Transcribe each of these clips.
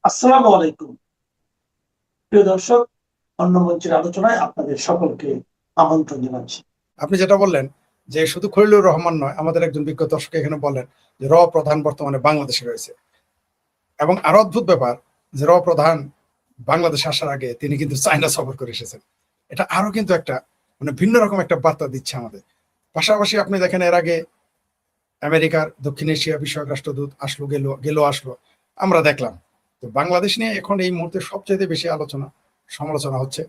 আসসালামু আলাইকুম। প্রিয় দর্শক, অন্য মঞ্চের আলোচনায় আপনাদের সকলকে আমন্ত্রণ জানাচ্ছি। আপনি যেটা বললেন যে শুধু খলিলুর রহমান নয়, আমাদের একজন বিজ্ঞ দর্শক এখানে বললেন যে প্রধান বর্তমানে বাংলাদেশে রয়েছে। এবং আরো অদ্ভুত ব্যাপার যে প্রধান বাংলাদেশে আসার আগে তিনি কিন্তু চায়না সফর করে এসেছেন। এটা আরো কিন্তু একটা ভিন্ন রকম একটা বার্তা দিচ্ছে আমাদের। পাশাপাশি আপনি দেখেন এর আগে আমেরিকার দক্ষিণ এশিয়া বিষয়ক রাষ্ট্রদূত আসলো, আসলো, আমরা দেখলাম। তো বাংলাদেশ নিয়ে এখন এই মুহূর্তে সবচেয়ে বেশি সমালোচনা হচ্ছে।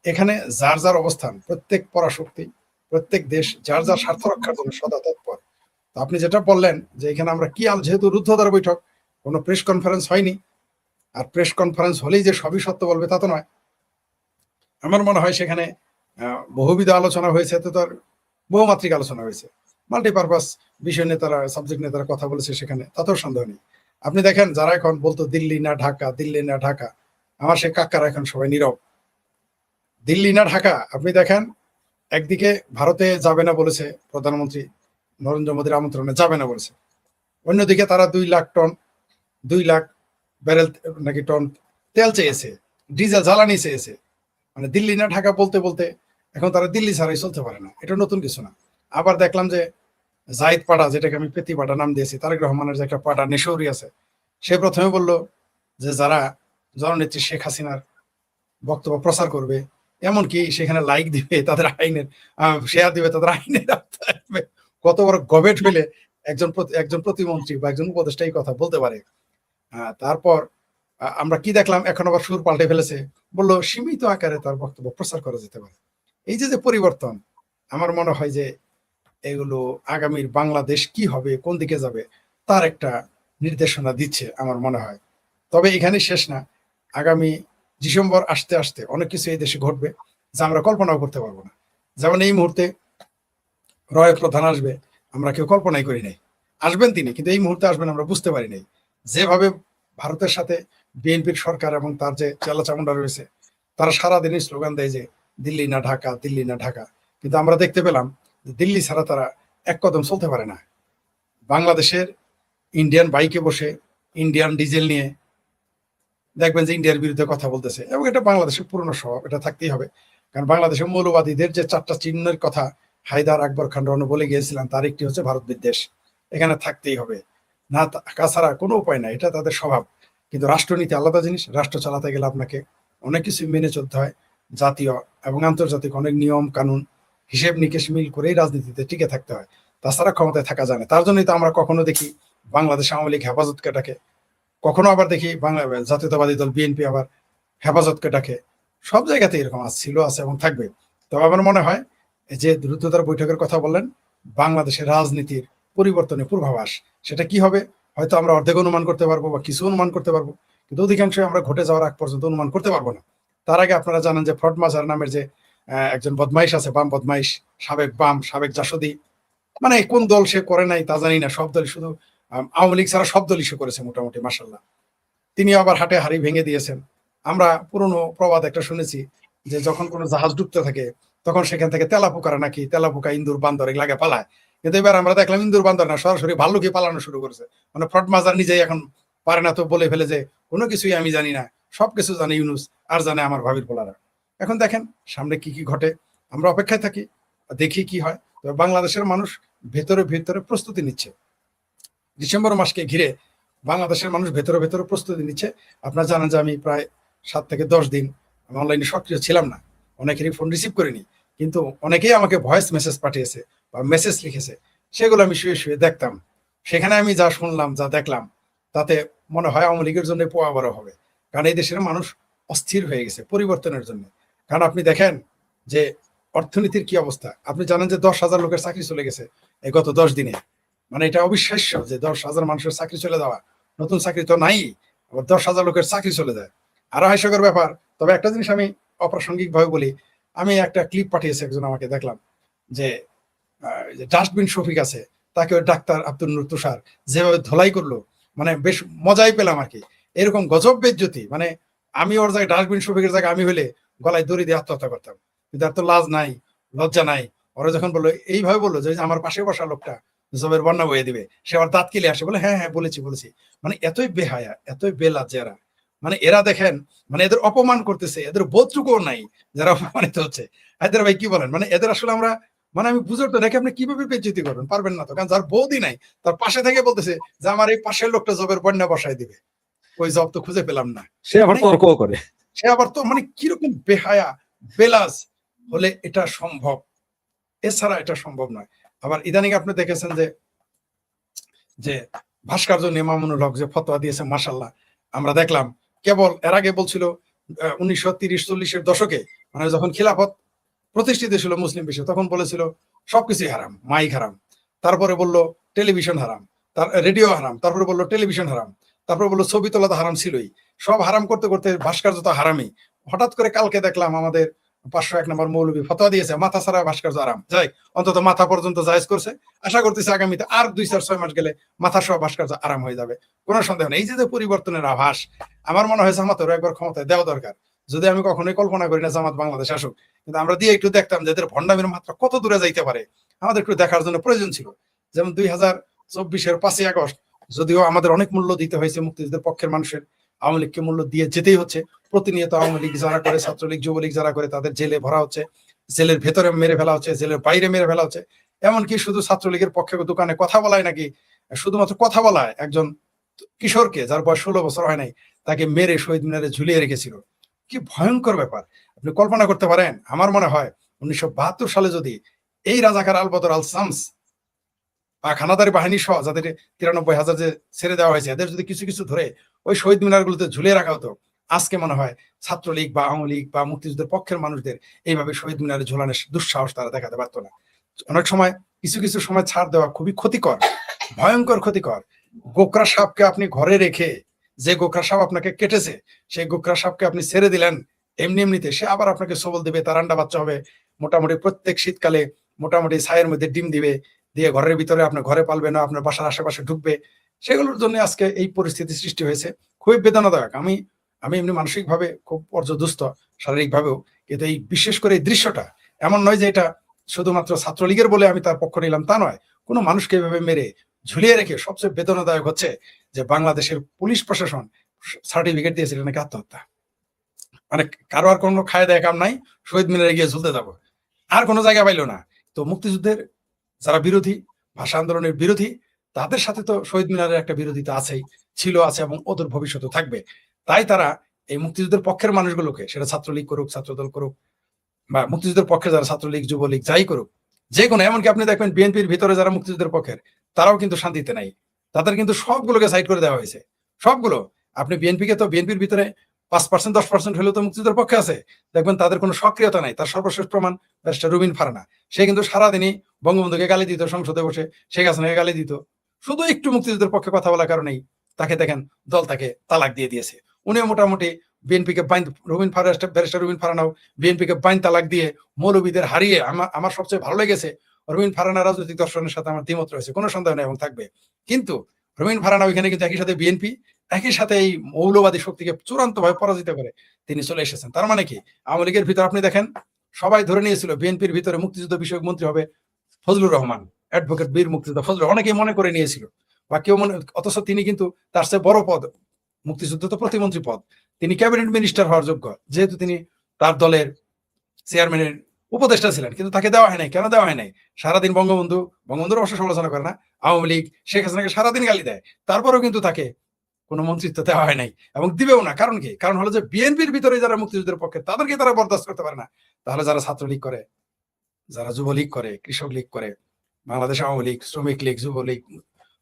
এখানে যার যার অবস্থান, প্রত্যেক পরাশক্তি, প্রত্যেক দেশ যার যার স্বার্থ রক্ষার জন্য সদা তৎপর। তো আপনি যেটা বললেন যে এখানে আমরা কি যেহেতু রুদ্ধদ্বার বৈঠক, কোনো প্রেস কনফারেন্স হয়নি, আর প্রেস কনফারেন্স হলেই যে সবই সত্য বলবে তা তো নয়। আমার মনে হয় সেখানে বহুবিধ আলোচনা হয়েছে, তো তার বহুমাত্রিক আলোচনা হয়েছে, মাল্টিপারপাস বিষয় নিয়ে তারা সাবজেক্ট নিয়ে তারা কথা বলেছে সেখানে, তাতেও সন্দেহ নেই। আপনি দেখেন যারা এখন বলতো দিল্লি না ঢাকা, দিল্লি না ঢাকা, আমার সে কাকারা এখন সবাই নীরব। দিল্লি না ঢাকা, আপনি দেখেন একদিকে ভারতে যাবে না বলেছে প্রধানমন্ত্রী নরেন্দ্র মোদীর আমন্ত্রণে যাবে না বলেছে, অন্যদিকে তারা 2 লাখ ব্যারেল নাকি টন তেল চেয়েছে, ডিজেল জ্বালানি চেয়েছে। দিল্লি না ঢাকা বলতে বলতে এখন তারা দিল্লি ছাড়াই চলতে পারে না। এটা নতুন কিছু না। আবার দেখলাম যে জাহিদ পাড়া, যেটাকে আমি পেতি পাড়া নাম দিয়েছি, তারেক রহমানের যে একটা পাড়া নেশৌরি আছে, সে প্রথমে বলল যে যারা জননেত্রী শেখ হাসিনার বক্তব্য প্রচার করবে, এমনকি সেখানে লাইক দিবে, তাদের আইনের শেয়ার দিবে, তাদের আইনের আসবে। কত বড় গবেট ফেলে একজন প্রতিমন্ত্রী বা একজন উপদেষ্টা এই কথা বলতে পারে। তারপর আমরা কি দেখলাম, এখন আবার সুর পাল্টে ফেলেছে, বললো সীমিত আকারে তার বক্তব্য প্রচার করা যেতে পারে। এই যে পরিবর্তন, আমার মনে হয় যে এগুলো আগামীর বাংলাদেশ কি হবে, কোন দিকে যাবে, তার একটা নির্দেশনা দিচ্ছে আমার মনে হয়। তবে এখানে শেষ না, আগামী ডিসেম্বর আসতে আসতে অনেক কিছু এই দেশে ঘটবে যা আমরা কল্পনাও করতে পারবো না। যেমন এই মুহূর্তে প্রধান আসবে, আমরা কেউ কল্পনাই করি নাই। আসবেন তিনি, কিন্তু এই মুহূর্তে আসবেন আমরা বুঝতে পারি নাই। যেভাবে ভারতের সাথে বিএনপির সরকার এবং তার যে চেলা চামুন্ডা রয়েছে, তারা সারাদিনই স্লোগান দেয় যে দিল্লি না ঢাকা, দিল্লি না ঢাকা। কিন্তু আমরা দেখতে পেলাম দিল্লি ছাড়া তারা এক কদম চলতে পারে না। বাংলাদেশের ইন্ডিয়ান বাইকে বসে, ইন্ডিয়ান ডিজেল নিয়ে দেখবেন যে ইন্ডিয়ার বিরুদ্ধে কথা বলতেছে, এবং এটা বাংলাদেশের পুরনো স্বভাব, এটা থাকতেই হবে। কারণ বাংলাদেশের মৌলবাদীদের যে 4টা চিহ্নের কথা হায়দার, আকবর খান রণ বলে গিয়েছিলেন, তার একটি হচ্ছে ভারত বিদ্বেষ। এখানে থাকতেই হবে, না তাছাড়া কোনো উপায় নাই, এটা তাদের স্বভাব। কিন্তু রাষ্ট্রনীতি আলাদা জিনিস। রাষ্ট্র চালাতে গেলে আপনাকে অনেক কিছু মেনে চলতে হয়। জাতীয় এবং আন্তর্জাতিক অনেক নিয়ম কানুন, হিসেব নিকেশ মিল করেই রাজনীতিতে টিকে থাকতে হয়। তাছাড়া ক্ষমতায় থাকা যায় না। তার জন্যই তো আমরা কখনো দেখি বাংলাদেশ আওয়ামী লীগ হেফাজতকে ডাকে, কখনো আবার দেখি বাংলা জাতীয়তাবাদী দল বিএনপি আবার হেফাজতকে ডাকে। সব জায়গাতে এরকম ছিল, আছে এবং থাকবে। তবে আমার মনে হয় যে দ্রুততার বৈঠকের কথা বললেন, বাংলাদেশের রাজনীতির পরিবর্তনের পূর্বাভাস। সেটা কি হবে হয়তো আমরা অর্ধেক অনুমান করতে পারবো বা কিছু অনুমান করতে পারবো, কিন্তু অধিকাংশ আমরা ঘটে যাওয়ার আগ পর্যন্ত অনুমান করতে পারবো না। তার আগে আপনারা জানেন যে ফ্রড মাজার নামের যে একজন বদমাইশ আছে, বাম বদমাইশ, সাবেক বাম, সাবেক জাসদি, কোন দল সে করে নাই তা জানি না, সব দল, শুধু আওয়ামী লীগ ছাড়া সব দলই সে করেছে মোটামুটি, মাসাল্লাহ। তিনি আবার হাটে হাড়ি ভেঙে দিয়েছেন। আমরা পুরনো প্রবাদ একটা শুনেছি যে যখন কোনো জাহাজ ডুবতে থাকে তখন সেখান থেকে তেলাপোকারা নাকি, তেলাপোকা, ইন্দুর, বান্দর এগুলাকে পালায়। কিন্তু এবার আমরা দেখলাম ইন্দুর বান্দর না, সরাসরি ভাল্লুকি পালানো শুরু করেছে। ফ্রড মাজার নিজেই এখন পারে না, তো বলে ফেলে যে কোনো কিছুই আমি জানি না, সবকিছু জানে ইউনুস, আর জানে আমার ভাবির পোলারা। এখন দেখেন সামনে কি কি ঘটে, আমরা অপেক্ষায় থাকি, দেখি কি হয়। তবে বাংলাদেশের মানুষ ভেতরে ভেতরে প্রস্তুতি নিচ্ছে। ডিসেম্বর মাসকে ঘিরে বাংলাদেশের মানুষ ভেতরে ভেতরে প্রস্তুতি নিচ্ছে। আপনারা জানেন যে আমি প্রায় 7 থেকে 10 দিন অনলাইনে সক্রিয় ছিলাম না, অনেকেরই ফোন রিসিভ করিনি, কিন্তু অনেকেই আমাকে ভয়েস মেসেজ পাঠিয়েছে বা মেসেজ লিখেছে, সেগুলো আমি শুয়ে শুয়ে দেখতাম। সেখানে আমি যা শুনলাম, যা দেখলাম, তাতে মনে হয় আওয়ামী লীগের জন্য পোয়া বড় হবে। কারণ এই দেশের মানুষ অস্থির হয়ে গেছে পরিবর্তনের জন্য। কারণ আপনি দেখেন যে অর্থনীতির কি অবস্থা। আপনি জানেন যে 10,000 লোকের চাকরি চলে গেছে এই গত 10 দিনে। এটা অবিশ্বাস্য যে 10,000 মানুষের চাকরি চলে যাওয়া। নতুন চাকরি তো নাই, আবার 10,000 লোকের চাকরি চলে যায়, আরো হাস্যকর ব্যাপার। তবে একটা জিনিস আমি অপ্রাসঙ্গিক ভাবে বলি, আমি একটা ক্লিপ পাঠিয়েছে একজন আমাকে, দেখলাম যে ডাস্টবিন শফিক আছে, তাকে ওই ডাক্তার আব্দুল নূর তুষার যেভাবে ধোলাই করলো, বেশ মজাই পেলাম আর কি। এরকম গজব বেজ্জতি, আমি ওর জায়গায়, ডাস্টবিন শফিকের জায়গায় আমি হলে গলায় দড়ি দিয়ে আত্মহত্যা করতাম। কিন্তু আর তো লাজ নাই, লজ্জা নাই। ওরা যখন বললো, এইভাবে বললো যে আমার পাশে বসা লোকটা জবের বন্যা বয়ে দিবে, সে আবার দাঁত কেলে আসে, বলে হ্যাঁ হ্যাঁ বলেছি। এতই বেহায়া, এতই বেলাজেরা, মানে এরা দেখেন, মানে এদের অপমান করতেছে, এদের বোধটুকুও নাই যারা অপমানিত হচ্ছে। এদের ভাই কি বলেন, মানে এদের আসলে আমরা, মানে আমি বুঝতে পারতো নাকি আপনি কিভাবে বেজ্জতি করবেন, পারবেন না তো, কারণ যার বৌদি নাই তার পাশে থেকে বলতেছে যে আমার এই পাশের লোকটা জবের বন্যা বসায় দিবে, ওই জব তো খুঁজে পেলাম না। সে আবার মানে তর্কও করে। সে আবার তো মানে কিরকম বেহায়া বেলাজ হলে এটা সম্ভব, এছাড়া এটা সম্ভব নয়। আবার ইদানিং আপনি দেখেছেন যে যে ভাস্কর্য নিয়ে মামুনুল হক যে ফতোয়া দিয়েছে, মাশাল্লাহ আমরা দেখলাম। কেবল এর আগে বলছিল 1930-40-এর দশকে, মানে যখন খিলাফত প্রতিষ্ঠিত ছিল মুসলিম বিশ্বে, তখন বলেছিল সবকিছুই হারাম, মাইক হারাম, তারপরে বলল টেলিভিশন হারাম, তার রেডিও হারাম, তারপরে বললো টেলিভিশন হারাম, তারপরে বললো ছবি তোলা তো হারাম ছিলই, সব হারাম করতে করতে ভাস্কর্য তো হারামই। হঠাৎ করে কালকে দেখলাম আমাদের 501 নম্বর মৌলবী ফতোয়া দিয়েছে মাথা ছাড়া ভাস্কর্য হারাম। যাই, অন্তত মাথা পর্যন্ত জায়েজ করছে। আশা করতেছি আগামীতে আর 2-4-6 মাস গেলে মাথা সহ ভাস্কর্য আরাম হয়ে যাবে, কোনো সন্দেহ নেই। এই যে পরিবর্তনের আভাস, আমার মনে হয় জামাতেরও একবার ক্ষমতায় দেওয়া দরকার। যদি আমি কখনোই কল্পনা করি না জামাত বাংলাদেশ আসুক, কিন্তু আমরা দিয়ে একটু দেখতাম যে এদের ভণ্ডামির মাত্রা কত দূরে যাইতে পারে, আমাদের একটু দেখার জন্য প্রয়োজন ছিল। যেমন 2024-এর 5ই আগস্ট, যদিও আমাদের অনেক মূল্য দিতে হয়েছে মুক্তিযুদ্ধের পক্ষের মানুষের, আওয়ামী লীগকে মূল্য দিয়ে যেতেই হচ্ছে। প্রতিনিয়ত আওয়ামী লীগ যারা করে, ছাত্রলীগ যুবলীগ যারা করে, তাদের জেলে ভরা হচ্ছে, জেলের ভেতরে মেরে ফেলা হচ্ছে, জেলের বাইরে মেরে ফেলা হচ্ছে। এমনকি শুধু ছাত্রলীগের পক্ষে দোকানে কথা বলায় নাকি, শুধুমাত্র কথা বলায় একজন কিশোরকে, যার বয়স 16 বছর হয় নাই, তাকে মেরে শহীদ মিনারে ঝুলিয়ে রেখেছিল। কি ভয়ঙ্কর ব্যাপার, আপনি কল্পনা করতে পারেন? আমার মনে হয় 1972 সালে যদি এই রাজাকার আলবদর আল শামস বা খানাদারি বাহিনী সহ যাদের 93,000 যে ছেড়ে দেওয়া হয়েছে, এদের যদি কিছু কিছু ধরে ওই শহীদ মিনার গুলোতে ঝুলিয়ে রাখা হতো, আজকে মনে হয় ছাত্রলীগ বা আওয়ামী লীগ বা মুক্তিযুদ্ধের পক্ষের মানুষদের এইভাবে শহীদ মিনারে ঝোলানোর দুঃসাহস তারা দেখাতে পারতো না। অনেক সময় কিছু কিছু সময় ছাড় দেওয়া খুবই ক্ষতিকর, ভয়ঙ্কর ক্ষতিকর। গোকরা সাপকে আপনি ঘরে রেখে, যে গোকরা সাপ আপনাকে কেটেছে, সেই গোকরা সাপকে আপনি ছেড়ে দিলেন এমনি এমনিতে, সে আবার আপনাকে সবল দিবে, তার আন্ডা বাচ্চা হবে, মোটামুটি প্রত্যেক শীতকালে মোটামুটি ছায়ের মধ্যে ডিম দিবে, দিয়ে ঘরের ভিতরে আপনার ঘরে পালবে না, আপনার বাসার আশেপাশে ঢুকবে। সেগুলোর জন্য আজকে এই পরিস্থিতি সৃষ্টি হয়েছে, খুবই বেদনাদায়ক। আমি আমি এমনি মানসিক ভাবে খুব পর্যদুস্ত, শারীরিক ভাবেও। কিন্তু এই বিশেষ করে এই দৃশ্যটা এমন নয় যে এটা শুধুমাত্র ছাত্রলীগের বলে আমি তার পক্ষ নিলাম, তা নয়। কোনো মানুষকে এভাবে মেরে ঝুলিয়ে রেখে সবচেয়ে বেদনাদায়ক হচ্ছে যে বাংলাদেশের পুলিশ প্রশাসন সার্টিফিকেট দিয়েছিল নাকি আত্মহত্যা। মানে কারো আর কোনো খায় দেয় কাম নাই, শহীদ মিনারে গিয়ে ঝুলতে যাবো, আর কোনো জায়গা পাইলো না। তো মুক্তিযুদ্ধের যারা বিরোধী, ভাষা আন্দোলনের বিরোধী, তাদের সাথে তো শহীদ মিনারের একটা বিরোধিতা আছেই, ছিল, আছে এবং ওদের ভবিষ্যতে থাকবে। তাই তারা এই মুক্তিযুদ্ধের পক্ষের মানুষগুলোকে, সেটা ছাত্রলীগ করুক, ছাত্রদল করুক, বা মুক্তিযুদ্ধের পক্ষে যারা ছাত্রলীগ যুবলীগ যাই করুক, যে কোনো, এমনকি আপনি দেখবেন বিএনপির ভিতরে যারা মুক্তিযুদ্ধের পক্ষের, তারাও কিন্তু শান্তিতে নাই। তাদের কিন্তু সবগুলোকে সাইড করে দেওয়া হয়েছে, সবগুলো। আপনি বিএনপিকে তো, বিএনপির ভিতরে 5% 10% হলেও তো মুক্তিযুদ্ধের পক্ষে আছে, দেখবেন তাদের কোনো সক্রিয়তা নাই। তার সর্বশেষ প্রমাণ ব্যারিস্টার রুবিন ফারানা, সে কিন্তু সারাদিনই বঙ্গবন্ধুকে গালি দিত, সংসদে বসে শেখ হাসিনাকে গালি দিত। শুধু একটু মুক্তিযুদ্ধের পক্ষে কথা বলার কারণেই তাকে দেখেন দল তাকে তালাক দিয়ে দিয়েছে। উনিও মোটামুটি বিএনপিকে বাইন, ব্যারিস্টার রুবিন ফারানাও বিএনপিকে বাইন তালাক দিয়ে মৌলবীদের হারিয়ে, আমার সবচেয়ে ভালো লেগেছে রুবিন ফারানা রাজনৈতিক দর্শনের সাথে আমার দ্বিমত রয়েছে, কোনো সন্দেহ নেই এবং থাকবে। কিন্তু রুবিন ফারানা ওইখানে কিন্তু একই সাথে বিএনপি, একই সাথে এই মৌলবাদী শক্তিকে চূড়ান্ত ভাবে পরাজিত করে তিনি চলে এসেছেন। তার মানে কি, আওয়ামী লীগের ভিতরে আপনি দেখেন সবাই ধরে নিয়েছিল বিএনপির ভিতরে মুক্তিযুদ্ধ বিষয়ক মন্ত্রী হবে ফজলুর রহমান, অ্যাডভোকেট বীর মুক্তিযোদ্ধা ফজলুর, অনেকেই মনে করে নিয়েছিল, বা কেউ মনে, অথচ তিনি কিন্তু তার চেয়ে বড় পদ, মুক্তিযুদ্ধ তো প্রতিমন্ত্রী পদ, তিনি ক্যাবিনেট মিনিস্টার হওয়ার যোগ্য, যেহেতু তিনি তার দলের চেয়ারম্যানের উপদেষ্টা ছিলেন, কিন্তু তাকে দেওয়া হয় নাই। কেন দেওয়া হয় নাই? সারাদিন বঙ্গবন্ধুর অবশ্য সমালোচনা করে না, আওয়ামী লীগ শেখ হাসিনাকে সারাদিন গালি দেয়, তারপরেও কিন্তু তাকে কোনো মন্ত্রিত্ব দেওয়া হয় নাই এবং দিবেও না। কারণ কি? কারণ হলো যে বিএনপির ভিতরে যারা মুক্তিযুদ্ধের পক্ষে, তাদেরকে তারা বরদাস্ত করতে পারে না। তাহলে যারা ছাত্রলীগ করে, যারা যুবলীগ করে, কৃষক লীগ করে, বাংলাদেশ আওয়ামী লীগ, শ্রমিক লীগ, যুবলীগ,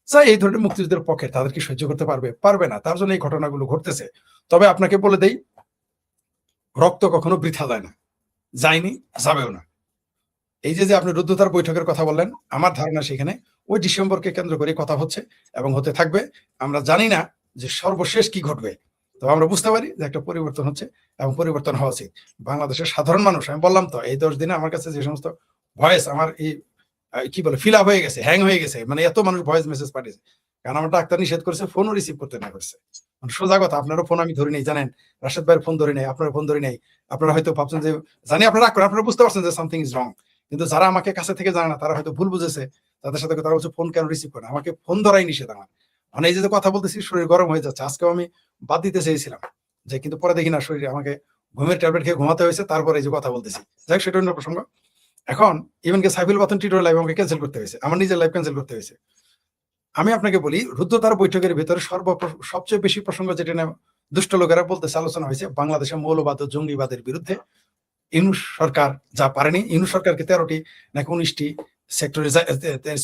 চাই এই ধরনের মুক্তিযুদ্ধের পক্ষে, তাদের কি সহ্য করতে পারবে? পারবে না। তার জন্য এই ঘটনাগুলো ঘটতেছে। তবে আপনাকে বলে দেই, রক্ত কখনো বৃথা যায় না, যায়নি, যাবেও না। এই যে আপনি রুদ্ধতার বৈঠকের কথা বললেন, আমার ধারণা সেখানে ওই ডিসেম্বরকে কেন্দ্র করে কথা হচ্ছে এবং হতে থাকবে। আমরা জানি না যে সর্বশেষ কি ঘটবে, তো আমরা বুঝতে পারি যে একটা পরিবর্তন হচ্ছে এবং পরিবর্তন হওয়া উচিত। বাংলাদেশের সাধারণ মানুষ, আমি বললাম তো, এই 10 দিনে আমার কাছে যে সমস্ত ভয়েস, আমার এই কি বলে, ফিল আপ হয়ে গেছে, হ্যাং হয়ে গেছে, মানে এত মানুষ ভয়েস মেসেজ পাঠিয়েছে। কারণ আমার ডাক্তার নিষেধ করেছে, ফোনও রিসিভ করতে না করছে। মানে সোজা কথা, আপনারও ফোন আমি ধরি নেই, জানেন, রাশেদ ভাইয়ের ফোন ধরি নেই, আপনার ফোন ধরি নেই। আপনারা হয়তো ভাবছেন যে, জানি আপনারা রাগ করেন, আপনারা বুঝতে পারছেন যে সামথিং ইজ রং, কিন্তু যারা আমাকে কাছে থেকে জানে না, তারা হয়তো ভুল বুঝেছে, তাদের সাথে তারা বলছে ফোন কেন রিসিভ করে না। আমাকে ফোন ধরাই নিষেধ আমার, মানে এই যে কথা বলতেছি শরীর গরম হয়ে যাচ্ছে। আজকেও আমি বাদ দিতে চেয়েছিলাম, যে কিন্তু পরে দেখি না শরীরে আমাকে ঘুমের ট্যাবলেট খেয়ে ঘুমাতে হয়েছে, তারপরে এই যে কথা বলতেছি। যাই হোক, সেটা অন্য প্রসঙ্গ। এখন ইভেন কে সাইফুল বাতন টিটোর লাইভ আমাকে ক্যান্সেল করতে হয়েছে, আমার নিজের লাইভ ক্যান্সেল করতে হয়েছে। আমি আপনাকে বলি, রুদ্ধদ্বার বৈঠকের ভিতরে সবচেয়ে বেশি প্রসঙ্গ যেটা নিয়ে দুষ্ট লোকেরা বলতেছে আলোচনা হয়েছে, বাংলাদেশে মৌলবাদ ও জঙ্গিবাদের বিরুদ্ধে ইউনূস সরকার যা পারেনি। ইউনূস সরকারকে 13টি নাকি 19টি সেক্টরে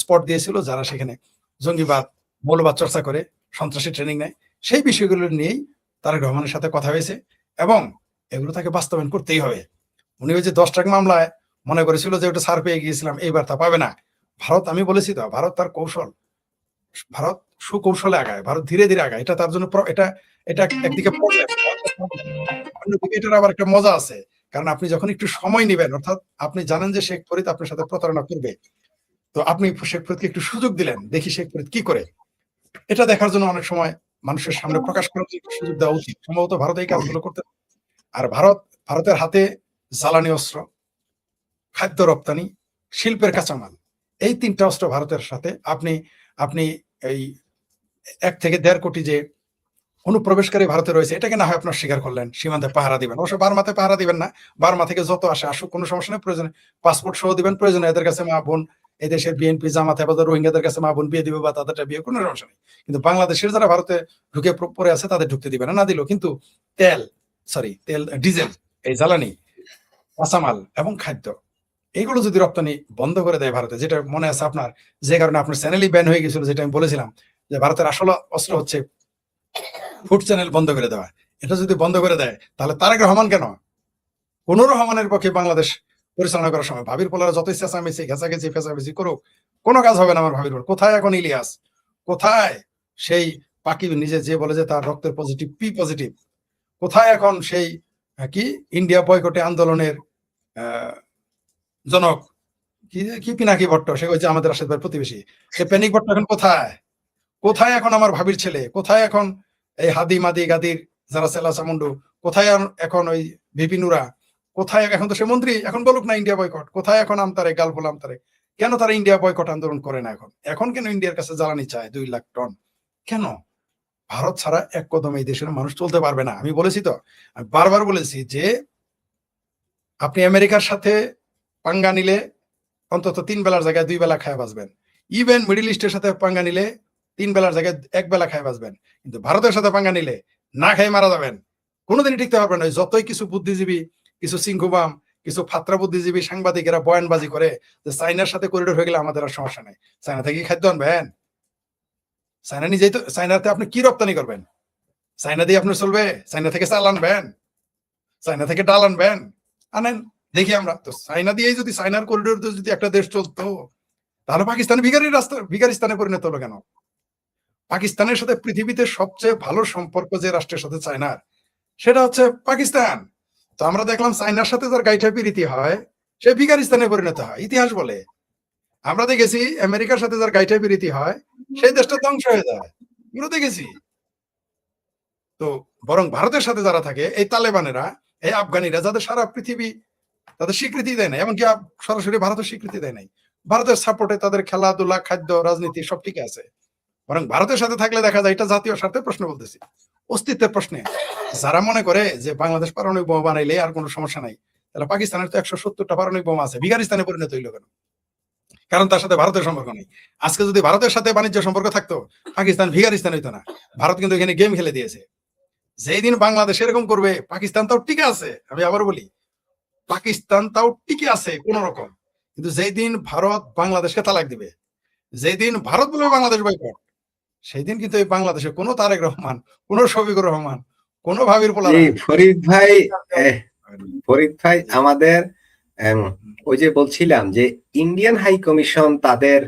স্পট দিয়েছিল, যারা সেখানে জঙ্গিবাদ মৌলবাদ চর্চা করে, সন্ত্রাসী ট্রেনিং নেয়। সেই বিষয়গুলো নিয়েই তারেক রহমানের সাথে কথা হয়েছে এবং এগুলো তাকে বাস্তবায়ন করতেই হবে। উনি ওই যে 10 টাকা মামলায় মনে করেছিল যে ওটা ছাড় পেয়ে গিয়েছিলাম, এইবার তা পাবে না। ভারত, আমি বলেছি তো, ভারত তার কৌশল, ভারত সুকৌশলে আগায়, ভারত ধীরে ধীরে আগায়। এটা তার জন্য এটা এটা একদিকে অন্যদিকে এটার আবার একটা মজা আছে, কারণ আপনি যখন একটু সময় নেবেন, অর্থাৎ আপনি জানেন যে শেখ ফরিদ আপনার সাথে প্রতারণা করবে, তো আপনি শেখ ফরিদকে একটু সুযোগ দিলেন, দেখি শেখ ফরিদ কি করে। এটা দেখার জন্য অনেক সময় মানুষের সামনে প্রকাশ করার একটু সুযোগ দেওয়া উচিত। সম্ভবত ভারত এই কাজগুলো করতে। আর ভারতের হাতে জ্বালানি অস্ত্র, খাদ্য রপ্তানি, শিল্পের কাঁচামাল, এই 3টা অস্ত্র ভারতের সাথে। আপনি এই 1 থেকে 1.5 কোটি যে অনুপ্রবেশকারী ভারতে রয়েছে, এটাকে না হয় আপনার স্বীকার করলেন, সীমান্তে পাহারা দিবেন। অবশ্য বার্মাতে পাহারা দিবেন না, বার্মা থেকে যত আসে আসুক, কোনো সমস্যা নেই। প্রয়োজনে পাসপোর্ট সহ দিবেন, প্রয়োজনে এদের কাছে মা বোন, এই দেশের বিএনপি জামাত হেফাজত রোহিঙ্গাদের কাছে মা বোন বিয়ে দিবে বা তাদেরটা বিয়ে, কোনো সমস্যা নেই। কিন্তু বাংলাদেশের যারা ভারতে ঢুকে পড়ে আছে তাদের ঢুকতে দিবে না দিলেও কিন্তু তেল, ডিজেল, এই জ্বালানি, কাঁচামাল এবং খাদ্য, এইগুলো যদি রপ্তানি বন্ধ করে দেয় ভারতে, যেটা মনে আছে আপনার, যে কারণে আপনার চ্যানেলই ব্যান হয়ে গেছিল, যেটা আমি বলেছিলাম যে ভারতের আসল অস্ত্র হচ্ছে ফুড চ্যানেল বন্ধ করে দেওয়া। এটা যদি বন্ধ করে দেয়, তাহলে তারেক রহমান কেন, কোন রহমানের পক্ষে বাংলাদেশ পরিচালনা করার সময় ভাবির পোলারা যত চেঁচামেচি ঘেঁচাঘেঁচি ফেঁচাফেঁচি করুক, কোনো কাজ হবে না আমার ভাবির। কোথায় এখন ইলিয়াস, কোথায় সেই পাকি নিজে যে বলে যে তার রক্তের পজিটিভ, পি পজিটিভ, কোথায় এখন সেই কি ইন্ডিয়া বয়কটে আন্দোলনের জনক কি পিনাকি ভট্ট, সে হচ্ছে আমাদের রাশেদ ভাইয়ের প্রতিবেশী, সে প্যানিক ভট্ট এখন কোথায়? কোথায় এখন আমার ভাবির ছেলে? কোথায় এখন এই হাদি মাদি গাদির যারা সেলা চামুন্ডু? কোথায় এখন ওই ভিপিনুরা? কোথায় এখন? তো সে মন্ত্রী, এখন বলুক না ইন্ডিয়া বয়কট। কোথায় এখন আমতারে গালফুল আমতারে? কেন তারা ইন্ডিয়া বয়কট আন্দোলন করে না এখন কেন ইন্ডিয়ার কাছে জ্বালানি চায় 2 লাখ টন? কেন? ভারত ছাড়া এক কদম এই দেশের মানুষ চলতে পারবে না। আমি বলেছি তো, আমি বারবার বলেছি যে আপনি আমেরিকার সাথে পাঙ্গা নিলে অন্তত 3 বেলার জায়গায় 2 বেলা খায় বাঁচবেন। ইভেন মিডল ইস্টের সাথে পাঙ্গা নিলে 3 বেলার জায়গায় 1 বেলা খায় বাঁচবেন। কিন্তু ভারতের সাথে পাঙ্গা নিলে না খেয়ে মারা যাবেন, কোনোদিনই টিকতে পারবেন না। যতই কিছু বুদ্ধিজীবী, কিছু সিংকুবাম, কিছু ফাত্রা বুদ্ধিজীবী সাংবাদিকেরা বয়ানবাজি করে যে চাইনার সাথে করিডোর হয়ে গেলে আমাদের আর সমস্যা নাই, চায়না থেকে খাদ্য আনবেন? চায়না নিজেই তো, চায়নাতে আপনি কি রপ্তানি করবেন? চায়না দিয়ে আপনার চলবে? চায়না থেকে চাল আনবেন, চায়না থেকে ডাল আনবেন, আনেন দেখি আমরা তো। চায়না দিয়েই যদি, চায়নার করিডোর যদি একটা দেশ চলতো, তাহলে পাকিস্তান ভিখারিস্তানে পরিণত হলো কেন? পাকিস্তানের সাথে পৃথিবীতে সবচেয়ে ভালো সম্পর্ক যে রাষ্ট্রের সাথে চায়নার, সেটা হচ্ছে পাকিস্তান। তো আমরা দেখলাম চায়নার সাথে যার গাইঠা পিরিতি হয়, সে ভিখারিস্তানে পরিণত হয়, ইতিহাস বলে। আমরা দেখেছি আমেরিকার সাথে যার গাইঠা পিরিতি হয়, সেই দেশটা ধ্বংস হয়ে যায়, এগুলো দেখেছি। তো বরং ভারতের সাথে যারা থাকে, এই তালেবানেরা, এই আফগানিরা, যাদের সারা পৃথিবী তাদের স্বীকৃতি দেয় না, এমনকি সরাসরি ভারতের স্বীকৃতি দেয় নাই, ভারতের সাপোর্টে তাদের খেলাধুলা, খাদ্য, রাজনীতি সব ঠিক আছে। বরং ভারতের সাথে থাকলে দেখা যায়, এটা জাতীয় স্বার্থের প্রশ্ন বলতেছি, অস্তিত্বের প্রশ্নে। যারা মনে করে যে বাংলাদেশ পারমাণবিক বোমা বানাইলে আর কোনো সমস্যা নাই, তাহলে পাকিস্তানের তো 170টা পারমাণবিক বোমা আছে, ভিখারিস্তানে পরিণত হইল কেন? কারণ তার সাথে ভারতের সম্পর্ক নেই। আজকে যদি ভারতের সাথে বাণিজ্য সম্পর্ক থাকতো, পাকিস্তান ভিখারিস্তান হইতো না। ভারত কিন্তু এখানে গেম খেলে দিয়েছে। যেই দিন বাংলাদেশ এরকম করবে, পাকিস্তান তাও টিকে আছে, আমি আবার বলি, পাকিস্তান তাও টিকে আছে কোন রকম। কিন্তু যেই দিন ভারত বাংলাদেশকে তালাক দিবে, যেই দিন ভারত বলবে বাংলাদেশ বয়কট, সেই দিন কিন্তু এই বাংলাদেশে কোনো তারেক রহমান, কোনো শফিকুর রহমান, কোনো ভাবির পোলারা। ফরিদ ভাই আমাদের ওই যে বলছিলাম যে ইন্ডিয়ান হাই কমিশন তাদের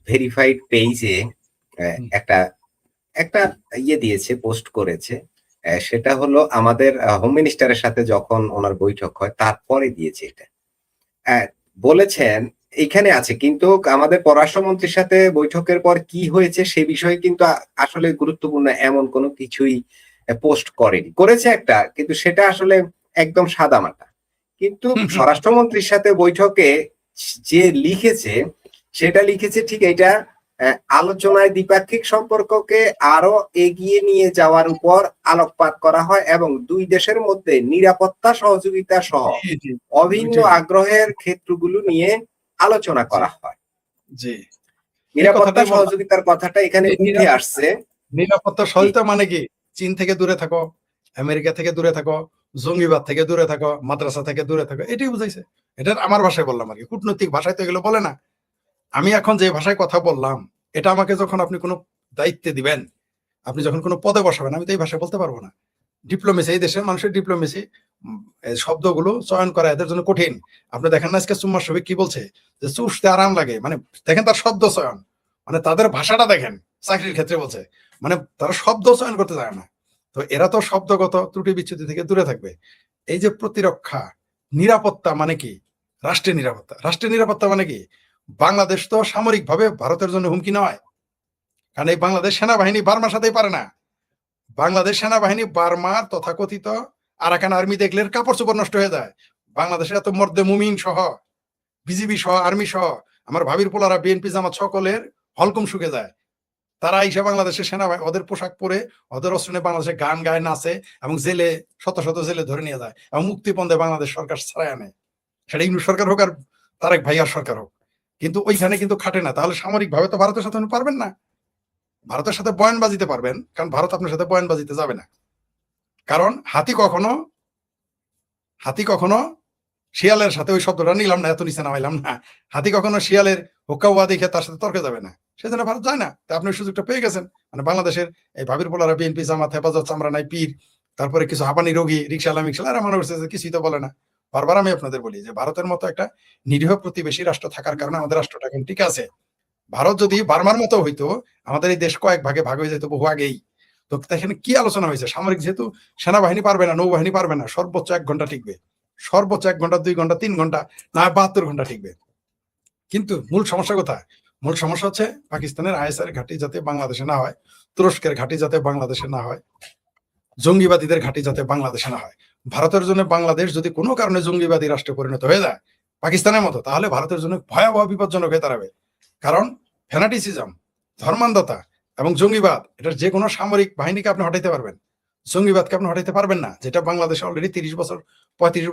ভেরিফাইড পেজে একটা ইয়ে দিয়েছে, পোস্ট করেছে। সেটা হলো আমাদের হোম মিনিস্টারের সাথে যখন ওনার বৈঠক হয় তারপরে দিয়েছে। এটা বলেছেন এখানে আছে, কিন্তু আমাদের পররাষ্ট্রমন্ত্রীর সাথে বৈঠকের পর কি হয়েছে সে বিষয়ে কিন্তু আসলে গুরুত্বপূর্ণ এমন কোনো কিছুই পোস্ট করেছে একটা, কিন্তু সেটা আসলে একদম সাদামাটা। কিন্তু স্বরাষ্ট্রমন্ত্রীর সাথে বৈঠকে যে লিখেছে, সেটা লিখেছে ঠিক এটা আলোচনায় দ্বিপাক্ষিক সম্পর্ককে আরো এগিয়ে নিয়ে যাওয়ার উপর আলোকপাত করা হয় এবং দুই দেশের মধ্যে নিরাপত্তা সহযোগিতা সহ জি, জি, অভিন্ন দুইটাই। আগ্রহের ক্ষেত্রগুলো নিয়ে আলোচনা করা হয়। জি, নিরাপত্তা কথাটাই বললাম। সহযোগিতার কথাটা এখানে এই উঠে আসছে। নিরাপত্তা সহায়তা মানে কি? চীন থেকে দূরে থাকো, আমেরিকা থেকে দূরে থাকো, জঙ্গিবাদ থেকে দূরে থাকো, মাদ্রাসা থেকে দূরে থাকো, এটাই বুঝাইছে। এটা আমার ভাষায় বললাম আর কি। কূটনৈতিক ভাষায় তো এগুলো বলে না। আমি এখন যে ভাষায় কথা বললাম, এটা আমাকে যখন আপনি কোনো দায়িত্বে দিবেন, আপনি যখন কোনো পদে বসাবেন, আমি তো এই ভাষায় বলতে পারবো না। ডিপ্লোমেসি, এই দেশের মানুষের ডিপ্লোমেসি শব্দগুলো চয়ন করা এদের জন্য কঠিন। আপনি দেখেন না আজকে সুম্মা শফিক কি বলছে, যে চুষতে আরাম লাগে, মানে দেখেন তার শব্দ চয়ন, মানে তাদের ভাষাটা দেখেন। চাকরির ক্ষেত্রে বলছে, মানে তারা শব্দ চয়ন করতে জানে না। তো এরা তো শব্দগত ত্রুটি বিচ্যুতি থেকে দূরে থাকবে। এই যে প্রতিরক্ষা, নিরাপত্তা মানে কি? রাষ্ট্রের নিরাপত্তা। রাষ্ট্রের নিরাপত্তা মানে কি? বাংলাদেশ তো সামরিকভাবে ভারতের জন্য হুমকি নয়, কারণ এই বাংলাদেশ সেনাবাহিনী বার্মার সাথেই পারে না। বাংলাদেশ সেনাবাহিনী বার্মার তথাকথিত আরাকান আর্মি দেখলে কাপড় চোপড় নষ্ট হয়ে যায়। বাংলাদেশের এত মর্দে মুমিন সহ, বিজিবি সহ, আর্মি সহ, আমার ভাবির পোলারা, বিএনপি জামাত সকলের হলকম শুকে যায়। তারা এসে বাংলাদেশের সেনাবাহিনী ওদের পোশাক পরে, ওদের অস্ত্র নিয়ে বাংলাদেশে গান গায়, নাচে এবং জেলে শত শত জেলে ধরে নিয়ে যায় এবং মুক্তিপন্দে বাংলাদেশ সরকার ছাড়াই আনে। সেটা ইংলিশ সরকার হোক আর তারেক ভাইয়ার সরকার হোক, কিন্তু ওইখানে কিন্তু খাটে না। তাহলে সামরিক ভাবে তো ভারতের সাথে পারবেন না। ভারতের সাথে বয়ান বাজিতে পারবেন, কারণ ভারত আপনার সাথে বয়ান বাজিতে যাবে না। কারণ হাতি কখনো শিয়ালের সাথে, ওই শব্দটা নিলাম না, এত নিচে নামাইলাম না, হাতি কখনো শিয়ালের হুক্কা ওয়া দেখে তার সাথে তর্কে যাবে না। সেজন্য ভারত যায় না। তা আপনি সুযোগটা পেয়ে গেছেন। মানে বাংলাদেশের এই ভাবির পোলারা, বিএনপি জামাত, হেফাজত, চামড়া নাই পীর, তারপরে কিছু হাঁপানি রোগী, রিক্সালা মিক্সালা, এরা মনে করছে যে কিছুই তো বলে না। বারবার আমি আপনাদের বলি যে ভারতের মতো একটা নিরীহ প্রতিবেশী রাষ্ট্র থাকার কারণে আমাদের রাষ্ট্রটা এখন ঠিক আছে। ভারত যদি বার্মার মতো হইতো, আমাদের এই দেশ কয়েক ভাগে ভাগ হয়ে যেত বহু আগেই। তো এখানে কি আলোচনা হয়েছে? সামরিক যেহেতু সেনাবাহিনী পারবে না, নৌবাহিনী পারবে না, সর্বোচ্চ 1 ঘন্টা টিকবে, সর্বোচ্চ 1 ঘন্টা, 2 ঘন্টা, 3 ঘন্টা, না 72 ঘন্টা টিকবে। কিন্তু মূল সমস্যা কোথায়? মূল সমস্যা হচ্ছে পাকিস্তানের আইএসআর ঘাঁটি যাতে বাংলাদেশে না হয়, তুরস্কের ঘাঁটি যাতে বাংলাদেশে না হয়, জঙ্গিবাদীদের ঘাঁটি যাতে বাংলাদেশে না হয়। ভারতের জন্য বাংলাদেশ যদি কোনো কারণে জঙ্গিবাদী রাষ্ট্রে পরিণত হয়ে যায় পাকিস্তানের মতো, তাহলে ভারতের জন্য ভয়াবহ বিপজ্জনক হয়ে দাঁড়াবে। কারণ ফ্যানাটিসিজম, ধর্মান্ধতা এবং জঙ্গিবাদ, এটা যে কোনো সামরিক বাহিনীকে আপনি হটাইতে পারবেন, জঙ্গিবাদকে আপনি হটাইতে পারবেন না, যেটা বাংলাদেশে অলরেডি 35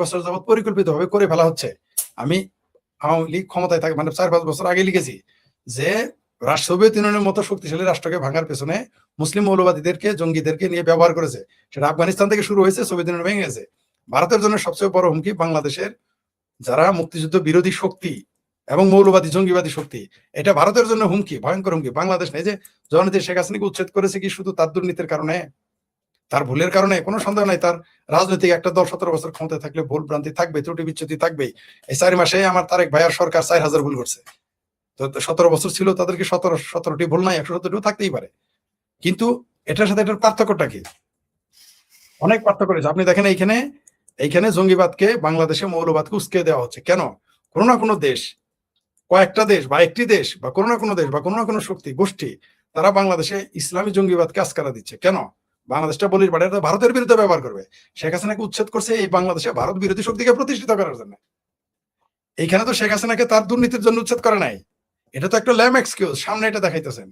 বছর যাবৎ পরিকল্পিতভাবে করে ফেলা হচ্ছে। আমি আওয়ামী লীগ ক্ষমতায় থাকে মানে 4-5 বছর আগে লিখেছি যে সোভিয়েত ইউনিয়নের মতো শক্তিশালী রাষ্ট্রকে ভাঙার পেছনে মুসলিম মৌলবাদীদেরকে, জঙ্গিদেরকে নিয়ে ব্যবহার করেছে। সেটা আফগানিস্তান থেকে শুরু হয়েছে, সোভিয়েত ইউনিয়ন ভেঙে গেছে। ভারতের জন্য সবচেয়ে বড় হুমকি বাংলাদেশের যারা মুক্তিযুদ্ধ বিরোধী শক্তি এবং মৌলবাদী জঙ্গিবাদী শক্তি, এটা ভারতের জন্য হুমকি, ভয়ঙ্কর হুমকি। বাংলাদেশ নেই যে জননেত্রী শেখ হাসিনাকে উচ্ছেদ করেছে কি শুধু তার দুর্নীতির কারণে, তার ভুলের কারণে? কোনো সন্দেহ নাই, তার রাজনৈতিক একটা দল 17 বছর ক্ষমতায় থাকলে ভুল ভ্রান্তি থাকবে, ত্রুটি বিচ্যুতি থাকবেই। এই 4 মাসে আমার তারেক ভাইয়ার সরকার 4000 ভুল করছে। তো 17 বছর ছিল, তাদেরকে 17টি ভুল নাই, 117টিও থাকতেই পারে। কিন্তু এটার সাথে এটার পার্থক্যটা কি? অনেক পার্থক্য রয়েছে। আপনি দেখেন এইখানে জঙ্গিবাদকে, বাংলাদেশে মৌলবাদকে উস্কে দেওয়া হচ্ছে কেন? কোনো না কোনো দেশ, কয়েকটা দেশ বা একটি দেশ বা কোনো না কোনো দেশ বা কোনো না কোনো শক্তি গোষ্ঠী, তারা বাংলাদেশে ইসলামী জঙ্গিবাদকে আস্কারা দিচ্ছে কেন? বাংলাদেশটা বলির পাড়ে ভারতের বিরুদ্ধে ব্যবহার করবে। শেখ হাসিনাকে উচ্ছেদ করছে এই বাংলাদেশে ভারত বিরোধী শক্তিকে প্রতিষ্ঠিত করার জন্য। এইখানে তো শেখ হাসিনাকে তার দুর্নীতির জন্য উচ্ছেদ করে নাই। এটা তো একটা ল্যাম এক্সকিউজ, সামনে এটা দেখাইতেছেন,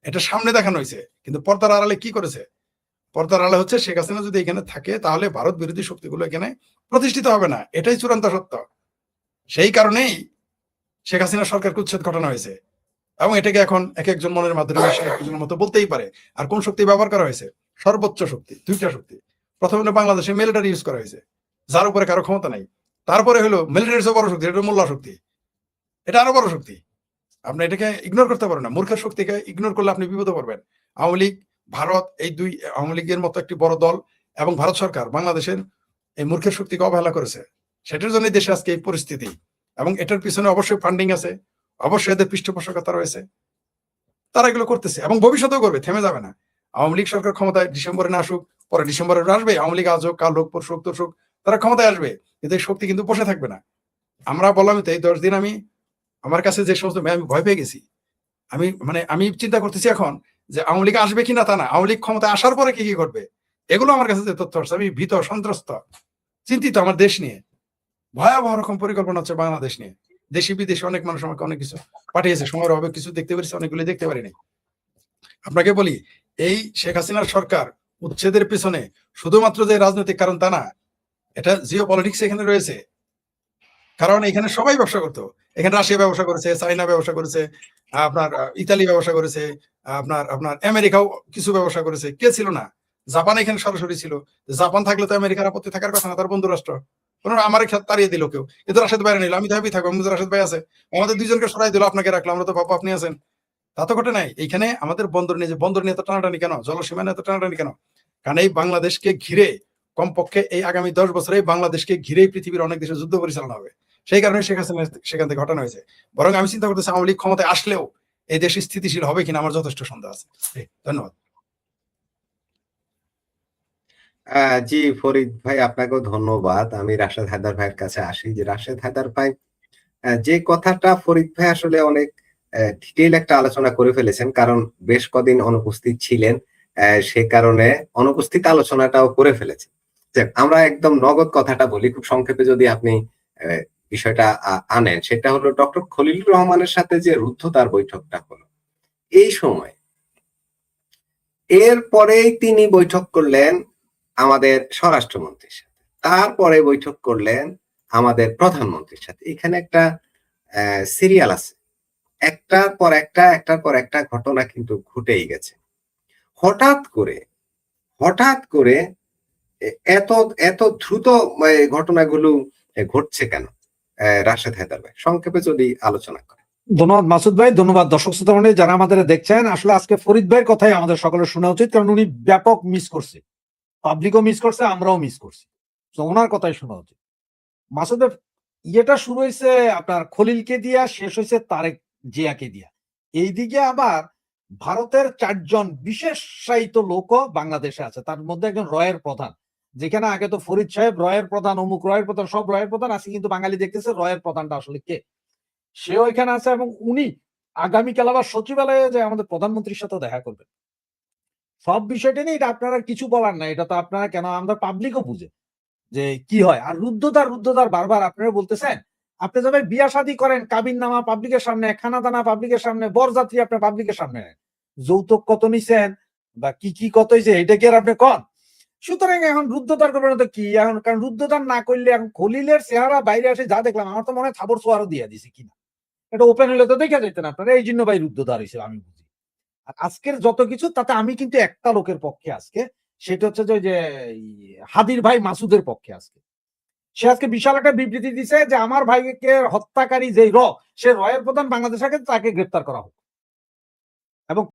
এটা সামনে দেখানো হয়েছে। কিন্তু পর্দার আড়ালে কি করেছে? পর্দার আড়ালে হচ্ছে শেখ হাসিনা যদি এখানে থাকে তাহলে ভারত বিরোধী শক্তিগুলো এখানে প্রতিষ্ঠিত হবে না, এটাই চূড়ান্ত সত্য। সেই কারণেই শেখ হাসিনা সরকারকে উচ্ছেদ ঘটানো হয়েছে এবং এটাকে এখন এক একজন মনের মাধ্যমে একজনের মতো বলতেই পারে। আর কোন শক্তি ব্যবহার করা হয়েছে? সর্বোচ্চ শক্তি, 2টা শক্তি। প্রথমে হলো বাংলাদেশে মিলিটারি ইউজ করা হয়েছে, যার উপরে কারো ক্ষমতা নাই। তারপরে হলো মিলিটারি বড় শক্তি, এটা মোল্লা শক্তি, এটা আরো বড় শক্তি। আপনি এটাকে ইগনোর করতে পারেন না। মূর্খের শক্তিকে ইগনোর করলে আপনি বিপদে পড়বেন। আওয়ামী লীগ, ভারত, এই দুই, আওয়ামী লীগের মতো একটি বড় দল এবং ভারত সরকার বাংলাদেশের এই মূর্খের শক্তিকে অবহেলা করেছে। সেটার জন্য দেশে আজকে এই পরিস্থিতি এবং এটার পিছনে অবশ্যই ফান্ডিং আছে, অবশ্যই এদের পৃষ্ঠপোষকতা রয়েছে। তারা এগুলো করতেছে এবং ভবিষ্যতেও করবে, থেমে যাবে না। আওয়ামী লীগ সরকার ক্ষমতায় ডিসেম্বরে না আসুক, পরে ডিসেম্বরে আসবে, আওয়ামী লীগ আজ হোক, কাল হোক, পরশু হোক, তরশু হোক, তারা ক্ষমতায় আসবে, কিন্তু এই শক্তি কিন্তু বসে থাকবে না। আমরা বললাম তো এই 10 দিন আমি আমার কাছে যে সমস্ত আমি ভয় পেয়ে গেছি। আমি চিন্তা করতেছি এখন যে আওয়ামী লীগ আসবে কিনা তা না, আওয়ামী লীগ ক্ষমতায় আসার পরে কি কি ঘটবে, এগুলো আমার কাছে যে তথ্য আসছে, আমি ভীত, সন্ত্রস্ত, চিন্তিত আমার দেশ নিয়ে। ভয়াবহ রকম পরিকল্পনা হচ্ছে বাংলাদেশ নিয়ে। দেশি বিদেশি অনেক মানুষ আমাকে অনেক কিছু পাঠিয়েছে, সময়ের অভাবে কিছু দেখতে পেরেছি, অনেকগুলি দেখতে পারিনি। আপনাকে বলি, এই শেখ হাসিনার সরকার উচ্ছেদের পিছনে শুধুমাত্র যে রাজনৈতিক কারণ তা না, এটা জিও পলিটিক্স এখানে রয়েছে। কারণ এখানে সবাই ব্যবসা করতো, এখানে রাশিয়া ব্যবসা করেছে, চাইনা ব্যবসা করেছে, আপনার ইতালি ব্যবসা করেছে, আপনার আপনার আমেরিকাও কিছু ব্যবসা করেছে। কে ছিল না? জাপান এখানে সরাসরি ছিল। জাপান থাকলে তো আমেরিকার আপত্তি থাকার কথা না, তার বন্ধু রাষ্ট্র। আমার তাড়িয়ে দিল কেউ, কিন্তু রাশেদ বাইরে নিল, আমি তো হ্যাপি থাকবো, রাশেদ ভাই আছে, আমাদের দুইজনকে সরাই দিল, আপনাকে রাখলাম, আমরা তো বাবা আপনি আছেন। তা তো ঘটে নাই। এইখানে আমাদের বন্দর নিয়ে, যে বন্দর নিয়ে এত টানাটানি কেন, জলসীমা নিয়ে এত টানাটানি কেন? কারণ এই বাংলাদেশকে ঘিরে কমপক্ষে এই আগামী 10 বছরে বাংলাদেশকে ঘিরেই পৃথিবীর অনেক দেশে যুদ্ধ পরিচালনা হবে। সেই কারণে শেখ হাসিনা সেখান থেকে ঘটানো হয়েছে। বরং আমি চিন্তা করতেছি আওয়ামী লীগ ক্ষমতায় আসলেও এই দেশ স্থিতিশীল হবে কিনা আমার যথেষ্ট সন্দেহ আছে। ধন্যবাদ। জি ফরিদ ভাই, আপনাকেও ধন্যবাদ। আমি রাশেদ হায়দার ভাইয়ের কাছে আসি। যে রাশেদ হায়দার ভাই, যে কথাটা ফরিদ ভাই আসলে অনেক ডিটেইল একটা আলোচনা করে ফেলেছেন, কারণ বেশ কদিন অনুপস্থিত ছিলেন, সে কারণে অনুপস্থিত আলোচনাটাও করে ফেলেছেন। আমরা একদম নগদ কথাটা বলি খুব সংক্ষেপে, যদি আপনি বিষয়টা আনেন। সেটা হলো ডক্টর খলিলুর রহমানের সাথে যে রুদ্ধদ্বার বৈঠকটা হলো এই সময়, এরপরেই তিনি বৈঠক করলেন আমাদের স্বরাষ্ট্রমন্ত্রীর সাথে, তারপরে বৈঠক করলেন আমাদের প্রধানমন্ত্রীর সাথে। এখানে একটা সিরিয়াল আছে, একটার পর একটা ঘটনা কিন্তু ঘটেই গেছে। হঠাৎ করে এত এত দ্রুত ঘটনাগুলো ঘটছে কেন? রাশেদ হায়দার ভাই সংক্ষেপে যদি আলোচনা করেন। ধন্যবাদ মাসুদ ভাই, ধন্যবাদ দর্শক শ্রোতা মণ্ডলী যারা আমাদের দেখছেন। আসলে আজকে ফরিদ ভাইয়ের কথাই আমাদের সকলের শোনা উচিত, কারণ উনি ব্যাপক মিস করছে, পাবলিকও মিস করছে, আমরাও মিস করছি। তো ওনার কথাই শোনা উচিত। মাসুদ ভাই, ইয়েটা শুরু হয়েছে আপনার খলিলকে দিয়া, শেষ হয়েছে তারেক জিয়াকে দিয়া। এইদিকে আবার ভারতের 4 জন বিশেষায়িত লোকও বাংলাদেশে আছে, তার মধ্যে একজন রয়ের প্রধান। যেখানে আগে তো ফরিদ সাহেব রয়ের প্রধান, অমুক রয়ের প্রধান, সব রয়ের প্রধান আছে, কিন্তু বাঙালি দেখতেছে রয়ের প্রধানটা আসলে কে, সেও এখানে আছে। এবং উনি আগামীকাল আবার সচিবালয়ে যে আমাদের প্রধানমন্ত্রীর সাথে দেখা করবেন। সব বিষয়টা নিয়ে এটা আপনারা কিছু বলার নাই, এটা তো আপনারা কেন, আমরা পাবলিকও বুঝে যে কি হয়। আর রুদ্ধদ্বার বারবার আপনারা বলতেছেন, আপনি যখন বিয়া শাদী করেন, কাবিন নামা পাবলিকের সামনে, খানা দানা পাবলিকের সামনে, বরযাত্রী আপনার পাবলিকের সামনে, যৌতুক কত নিছেন বা কি কি কত হয়েছে এটা কি আর আপনি কন? সুতরাং এখন রুদ্ধদ্বার করবেন তো কি এখন, কারণ রুদ্ধদ্বার না করলে এখন খলিলের চেহারা বাইরে আসে যা দেখলাম, আমার তো মনে হয় থাবর সোয়ারও দিয়ে দিছে কিনা, এটা ওপেন হলে তো দেখা যেতেন আপনারা। এই জন্য ভাই রুদ্ধদ্বার হয়েছে আমি বুঝি। আর আজকের যত কিছু তাতে আমি কিন্তু একটা লোকের পক্ষে আজকে, সেটা হচ্ছে যে হাদির ভাই মাসুদের পক্ষে আজকে। সে আজকে বিশাল একটা বিবৃতি দিছে যে আমার ভাইকে হত্যাকারী যে সে রয়ের প্রধান বাংলাদেশ, তাকে গ্রেপ্তার করা হোক। এবং